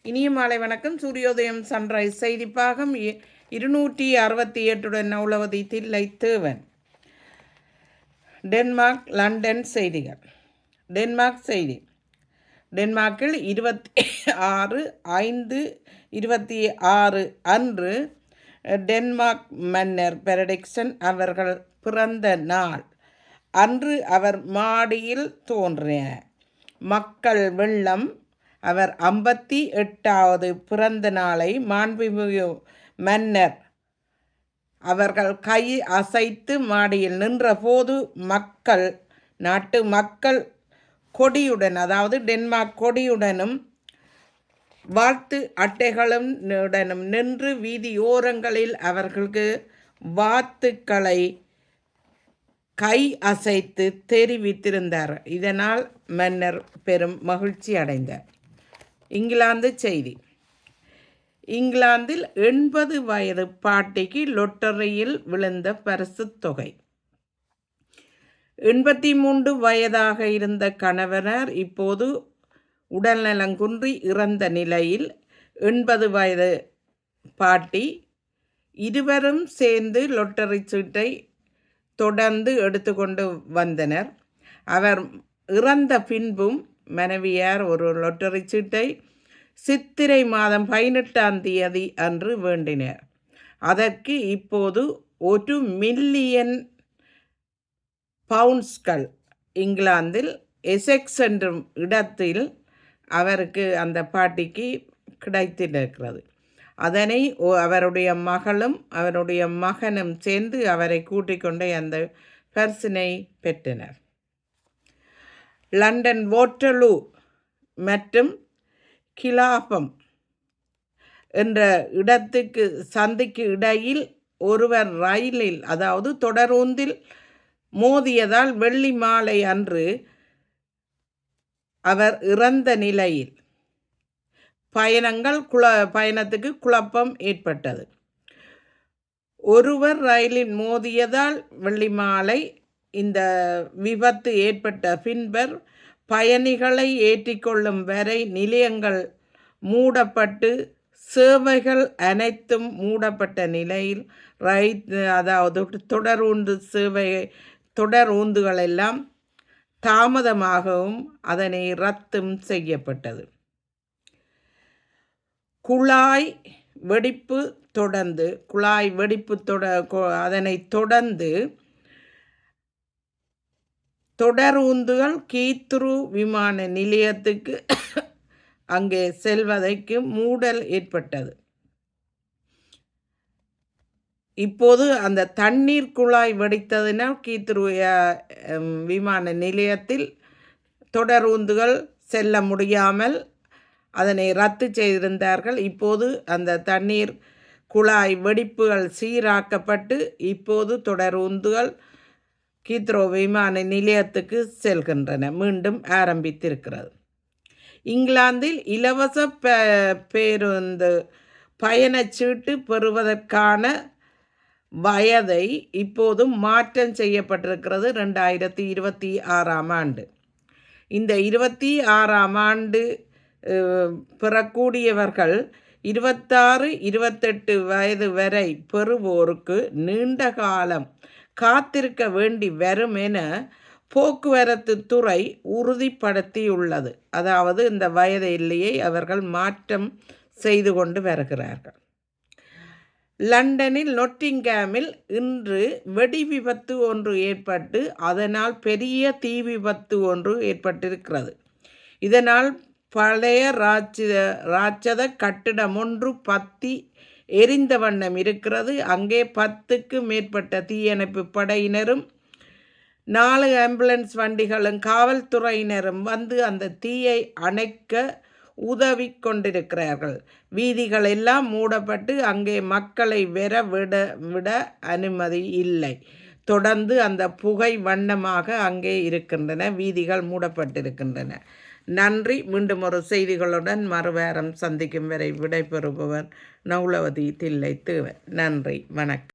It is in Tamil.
இனிய மாலை வணக்கம். சூரியோதயம் சன்ரைஸ் செய்தி பாகம் 268 நௌலவதி தில்லை தேவன். டென்மார்க் லண்டன் செய்திகள். டென்மார்க் செய்தி. டென்மார்க்கில் 26/5/26 அன்று டென்மார்க் மன்னர் பெனடிக்சன் அவர்கள் பிறந்த நாள் அன்று அவர் மாடியில் தோன்றின மக்கள் வெள்ளம். அவர் 58வது பிறந்த நாளை மாண்புமிகு மன்னர் அவர்கள் கை அசைத்து மாடியில் நின்றபோது நாட்டு மக்கள் கொடியுடன், அதாவது டென்மார்க் கொடியுடனும் வாழ்த்து அட்டைகளுடனும் நின்று வீதியோரங்களில் அவர்களுக்கு வாழ்த்துக்களை கை அசைத்து தெரிவித்திருந்தார். இதனால் மன்னர் பெரும் மகிழ்ச்சி அடைந்தார். இங்கிலாந்து செய்தி. இங்கிலாந்தில் 80 வயது பாட்டிக்கு லொட்டரியில் விழுந்த பரிசு தொகை. 83 வயதாக இருந்த கணவனர் இப்போது உடல்நலங்குன்றி இறந்த நிலையில் 80 வயது பாட்டி இருவரும் சேர்ந்து லொட்டரி சீட்டை தொடர்ந்து எடுத்துக்கொண்டு வந்தனர். அவர் இறந்த பின்பும் மனைவியார் ஒரு லொட்டரி சீட்டை சித்திரை மாதம் 18ஆம் தேதி அன்று வேண்டினர். அதற்கு இப்போது 1 மில்லியன் பவுண்ட்ஸ்கள் இங்கிலாந்தில் எசெக்ஸ் என்ற இடத்தில் அவருக்கு, அந்த பாட்டிக்கு கிடைத்திருக்கிறது. அதனை அவருடைய மகளும் அவருடைய மகனும் சேர்ந்து அவரை கூட்டிக் கொண்டு அந்த பரிசினை பெற்றனர். லண்டன் வாட்டர்லூ மற்றும் கிலாபம் என்ற சந்திக்கு இடையில் ஒருவர் ரயிலில், அதாவது தொடரூந்தில் மோதியதால் வெள்ளி மாலை அன்று அவர் இறந்த நிலையில் பயணத்துக்கு குழப்பம் ஏற்பட்டது. ஒருவர் ரயிலில் மோதியதால் வெள்ளி மாலை இந்த விபத்து ஏற்பட்ட பின்பர் பயணிகளை ஏற்றிக்கொள்ளும் வரை நிலையங்கள் மூடப்பட்டு சேவைகள் அனைத்தும் மூடப்பட்ட நிலையில் அதாவது தொடரூந்துகள் எல்லாம் தாமதமாகவும் அதனை ரத்தும் செய்யப்பட்டது. குழாய் வெடிப்பு அதனை தொடர்ந்து தொடரூந்துகள் கீத்ரு விமான நிலையத்துக்கு அங்கே செல்வதற்கு மூடல் ஏற்பட்டது. இப்போது அந்த தண்ணீர் குழாய் வெடித்ததினால் கீத்ரு விமான நிலையத்தில் தொடரூந்துகள் செல்ல முடியாமல் அதனை ரத்து செய்திருந்தார்கள். இப்போது அந்த தண்ணீர் குழாய் வெடிப்புகள் சீராக்கப்பட்டு இப்போது தொடரூந்துகள் கீத்ரோ விமான நிலையத்துக்கு செல்கின்றன, மீண்டும் ஆரம்பித்திருக்கிறது. இங்கிலாந்தில் இலவச பேருந்து பயணச்சீட்டு பெறுவதற்கான வயதை இப்போது மாற்றம் செய்யப்பட்டிருக்கிறது. 2026ஆம் ஆண்டு. இந்த 26ஆம் ஆண்டு பெறக்கூடியவர்கள் 26-28 வயது வரை பெறுவோருக்கு நீண்ட காலம் காத்திருக்க வேண்டி வரும் என போக்குவரத்து துறை உறுதிப்படுத்தியுள்ளது. அதாவது இந்த வயது எல்லையை அவர்கள் மாற்றம் செய்து கொண்டு வருகிறார்கள். லண்டனில் நொட்டிங்காமில் இன்று வெடி விபத்து ஒன்று ஏற்பட்டு அதனால் பெரிய தீ விபத்து ஒன்று ஏற்பட்டிருக்கிறது. இதனால் பழைய ராட்சத கட்டிடம் ஒன்று பத்தி எரிந்த வண்ணம் இருக்கிறது. அங்கே 10க்கு மேற்பட்ட தீயணைப்பு படையினரும் 4 ஆம்புலன்ஸ் வண்டிகளும் காவல்துறையினரும் வந்து அந்த தீயை அணைக்க உதவி கொண்டிருக்கிறார்கள். வீதிகள் எல்லாம் மூடப்பட்டு அங்கே மக்களை விட அனுமதி இல்லை. தொடர்ந்து அந்த புகை வண்ணமாக அங்கே இருக்கின்றன. வீதிகள் மூடப்பட்டிருக்கின்றன. நன்றி. மீண்டும் ஒரு செய்திகளுடன் மறுவாரம் சந்திக்கும் வரை விடைபெறுபவர் நௌலவதி தில்லை தேவன். நன்றி, வணக்கம்.